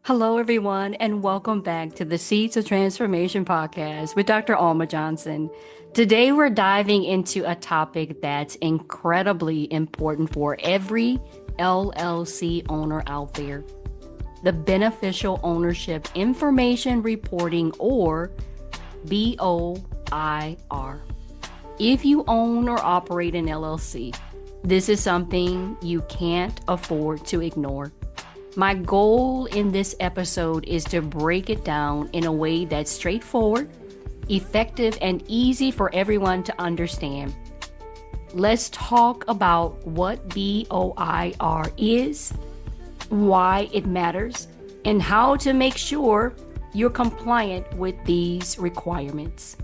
Hello, everyone, and welcome back to the Seeds of Transformation podcast with Dr. Allma Johnson. Today, we're diving into a topic that's incredibly important for every LLC owner out there: the beneficial ownership information reporting, or BOIR. If you own or operate an LLC, this is something you can't afford to ignore. My goal in this episode is to break it down in a way that's straightforward, effective, and easy for everyone to understand. Let's talk about what BOIR is, why it matters, and how to make sure you're compliant with these requirements.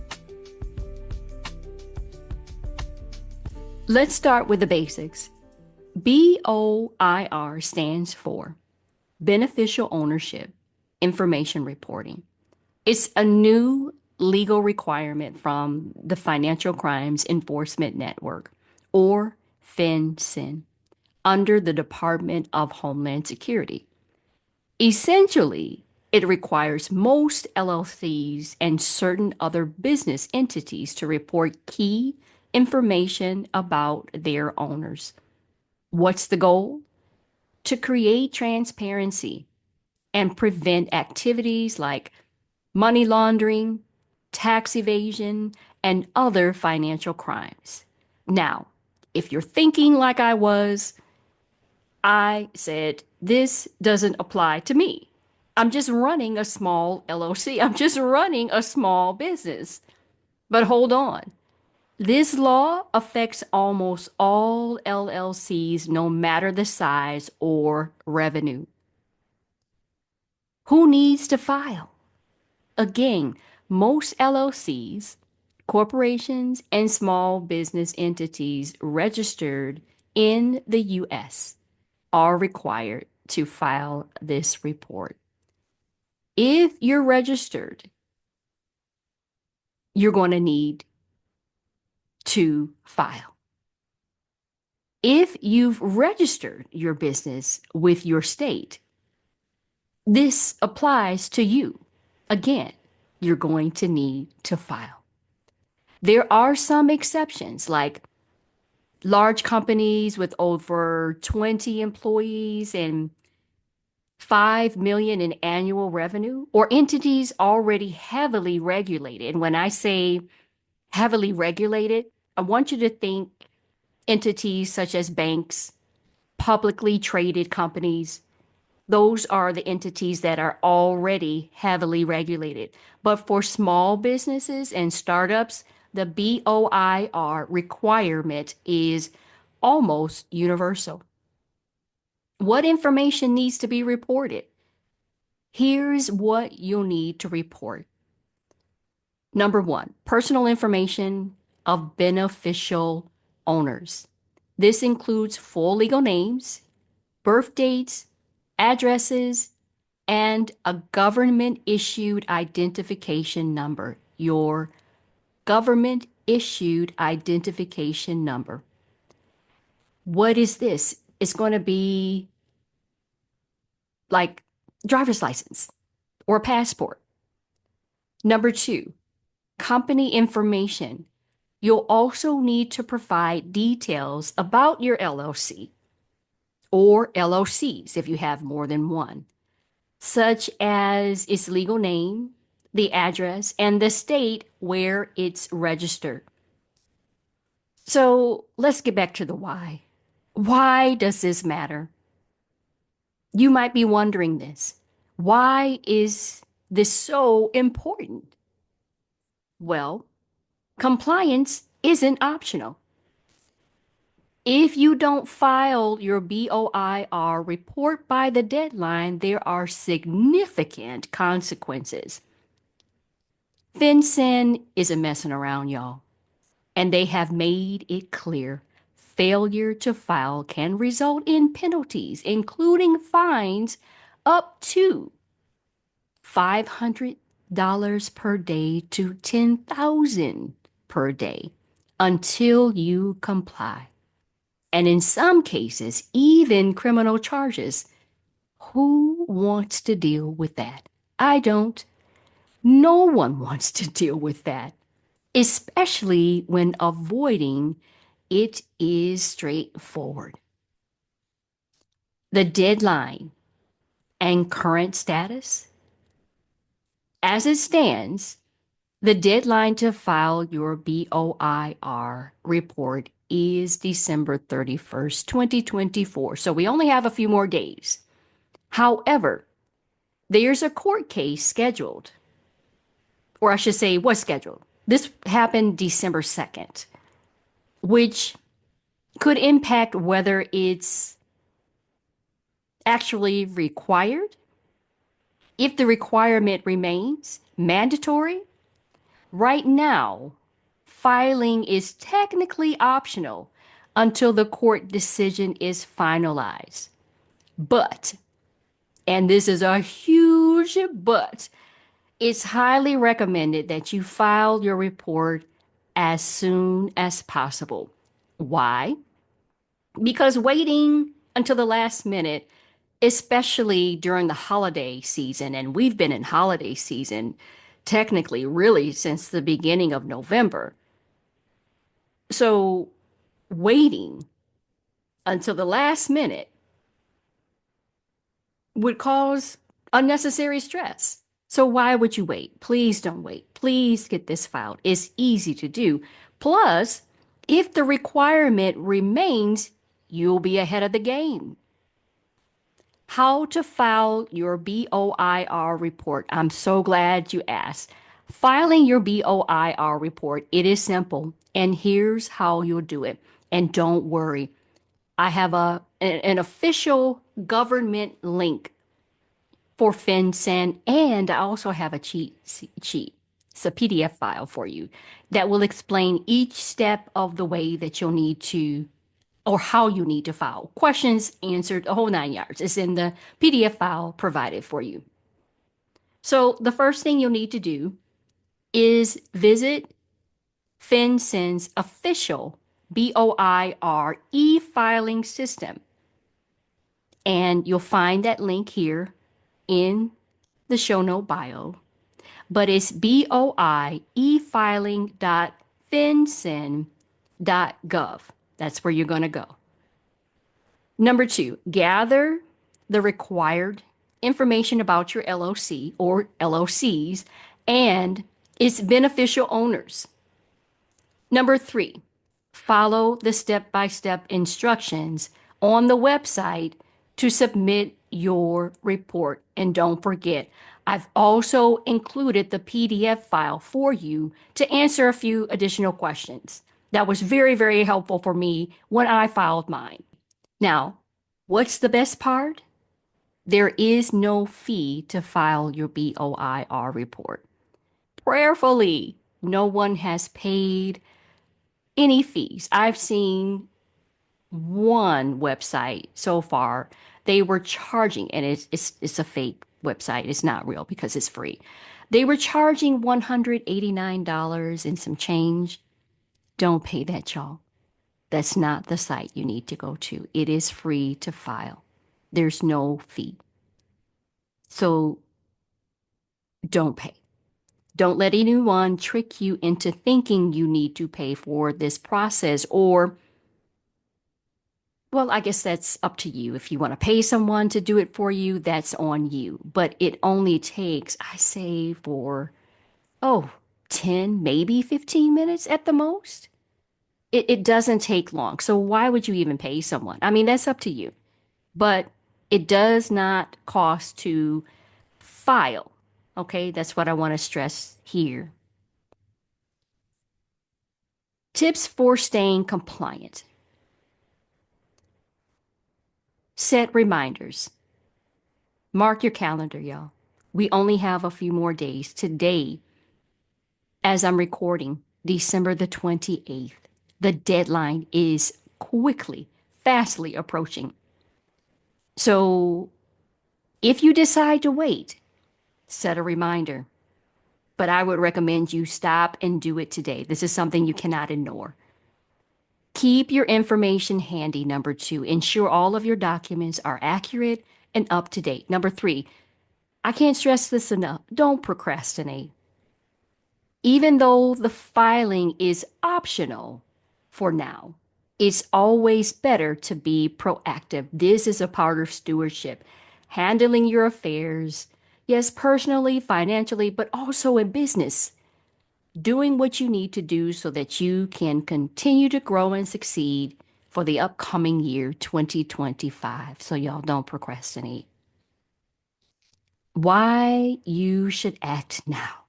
Let's start with the basics. BOIR stands for Beneficial Ownership Information Reporting. It's a new legal requirement from the Financial Crimes Enforcement Network, or FinCEN, under the Department of Homeland Security. Essentially, it requires most LLCs and certain other business entities to report key information about their owners. What's the goal? To create transparency and prevent activities like money laundering, tax evasion, and other financial crimes. Now, if you're thinking like I said, this doesn't apply to me. I'm just running a small LLC. I'm just running a small business. But hold on. This law affects almost all LLCs, no matter the size or revenue. Who needs to file? Again, most LLCs, corporations, and small business entities registered in the U.S. are required to file this report. If you're registered, you're going to need to file. If you've registered your business with your state, this applies to you. Again, you're going to need to file. There are some exceptions, like large companies with over 20 employees and 5 million in annual revenue, or entities already heavily regulated. And when I say heavily regulated, I want you to think entities such as banks, publicly traded companies. Those are the entities that are already heavily regulated. But for small businesses and startups, the BOIR requirement is almost universal. What information needs to be reported? Here's what you'll need to report. Number one, personal information of beneficial owners. This includes full legal names, birth dates, addresses, and a government-issued identification number, your government-issued identification number. What is this? It's going to be like driver's license or passport. Number two, company information. You'll also need to provide details about your LLC or LLCs if you have more than one, such as its legal name, the address, and the state where it's registered. So let's get back to the why. Why does this matter? You might be wondering this. Why is this so important? Well, compliance isn't optional. If you don't file your BOIR report by the deadline, there are significant consequences. FinCEN isn't messing around, y'all, and they have made it clear failure to file can result in penalties, including fines up to $500 per day to $10,000 per day until you comply. And in some cases, even criminal charges. Who wants to deal with that. I don't. No one wants to deal with that, especially when avoiding it is straightforward. The deadline and current status. As it stands, the deadline to file your BOIR report is December 31st, 2024. So we only have a few more days. However, there's a court case scheduled, or I should say, was scheduled. This happened December 2nd, which could impact whether it's actually required, if the requirement remains mandatory. Right now, filing is technically optional until the court decision is finalized. But, and this is a huge but, it's highly recommended that you file your report as soon as possible. Why? Because waiting until the last minute, especially during the holiday season, and we've been in holiday season technically really since the beginning of November. So waiting until the last minute would cause unnecessary stress. So why would you wait? Please don't wait. Please get this filed. It's easy to do. Plus, if the requirement remains, you'll be ahead of the game. How to file your BOIR report. I'm so glad you asked. Filing your BOIR report, it is simple, and here's how you'll do it. And don't worry, I have an official government link for FinCEN, and I also have a cheat sheet. It's a PDF file for you that will explain each step of the way that you'll need to, or how you need to file. Questions answered, the whole 9 yards. It's in the PDF file provided for you. So the first thing you'll need to do is visit FinCEN's official BOIR e-filing system. And you'll find that link here in the show note bio. But it's boiefiling.fincen.gov. That's where you're going to go. Number 2, gather the required information about your LLC or LLCs and its beneficial owners. Number 3, follow the step-by-step instructions on the website to submit your report. And don't forget, I've also included the PDF file for you to answer a few additional questions. That was very, very helpful for me when I filed mine. Now, what's the best part? There is no fee to file your BOIR report. Prayerfully, no one has paid any fees. I've seen one website so far. They were charging, and it's a fake website. It's not real because it's free. They were charging $189 and some change. Don't pay that, y'all. That's not the site you need to go to. It is free to file. There's no fee. So don't pay. Don't let anyone trick you into thinking you need to pay for this process, or, well, I guess that's up to you. If you want to pay someone to do it for you, that's on you. But it only takes, I say, for, 10, maybe 15 minutes at the most. It doesn't take long. So why would you even pay someone? I mean, that's up to you. But it does not cost to file. Okay, that's what I want to stress here. Tips for staying compliant. Set reminders. Mark your calendar, y'all. We only have a few more days. Today, as I'm recording, December the 28th, the deadline is fastly approaching. So if you decide to wait, set a reminder. But I would recommend you stop and do it today. This is something you cannot ignore. Keep your information handy. Number 2, ensure all of your documents are accurate and up to date. Number three, I can't stress this enough. Don't procrastinate. Even though the filing is optional for now, it's always better to be proactive. This is a part of stewardship, handling your affairs, yes, personally, financially, but also in business, doing what you need to do so that you can continue to grow and succeed for the upcoming year 2025. So, y'all don't procrastinate. Why you should act now.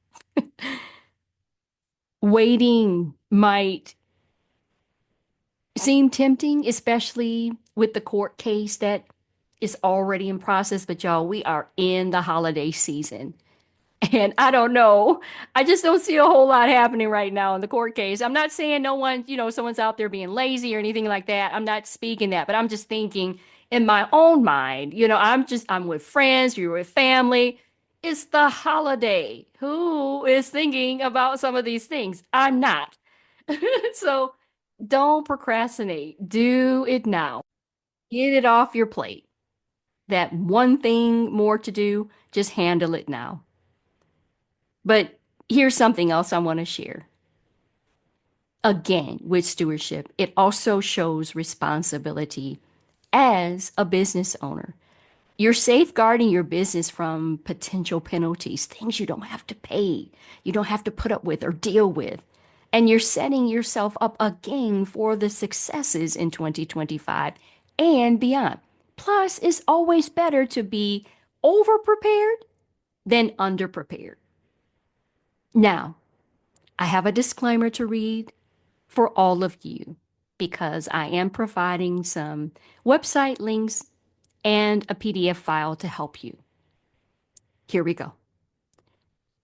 Waiting might seem tempting, especially with the court case that is already in process. But y'all, we are in the holiday season. And I don't know. I just don't see a whole lot happening right now in the court case. I'm not saying no one, someone's out there being lazy or anything like that. I'm not speaking that, but I'm just thinking in my own mind, I'm with friends, you're with family. It's the holiday. Who is thinking about some of these things? I'm not. So don't procrastinate. Do it now. Get it off your plate. That one thing more to do, just handle it now. But here's something else I want to share. Again, with stewardship, it also shows responsibility as a business owner. You're safeguarding your business from potential penalties, things you don't have to pay, you don't have to put up with or deal with. And you're setting yourself up again for the successes in 2025 and beyond. Plus, it's always better to be over prepared than under prepared. Now, I have a disclaimer to read for all of you because I am providing some website links and a PDF file to help you. Here we go.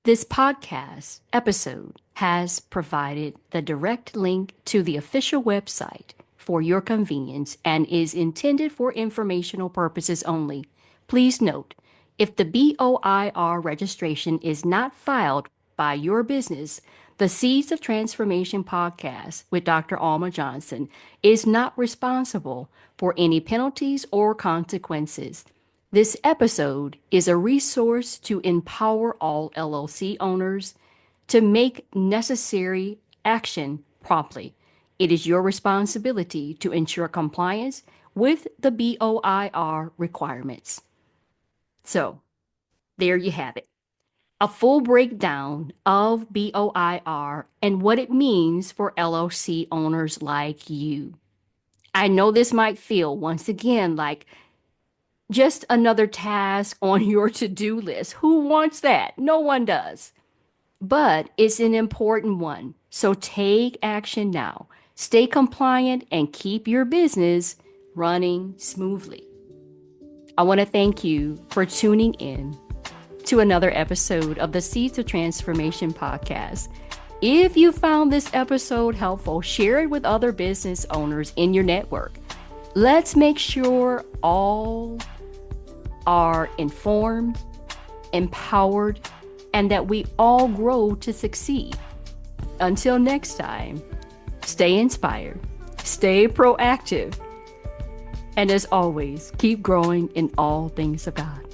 This podcast episode has provided the direct link to the official website for your convenience and is intended for informational purposes only. Please note, if the BOIR registration is not filed by your business, the Seeds of Transformation podcast with Dr. Allma Johnson is not responsible for any penalties or consequences. This episode is a resource to empower all LLC owners to make necessary action promptly. It is your responsibility to ensure compliance with the BOIR requirements. So, there you have it. A full breakdown of BOIR and what it means for LLC owners like you. I know this might feel, once again, like just another task on your to-do list. Who wants that? No one does. But it's an important one. So take action now. Stay compliant and keep your business running smoothly. I want to thank you for tuning in to another episode of the Seeds of Transformation podcast. If you found this episode helpful, share it with other business owners in your network. Let's make sure all are informed, empowered, and that we all grow to succeed. Until next time, stay inspired, stay proactive, and as always, keep growing in all things of God.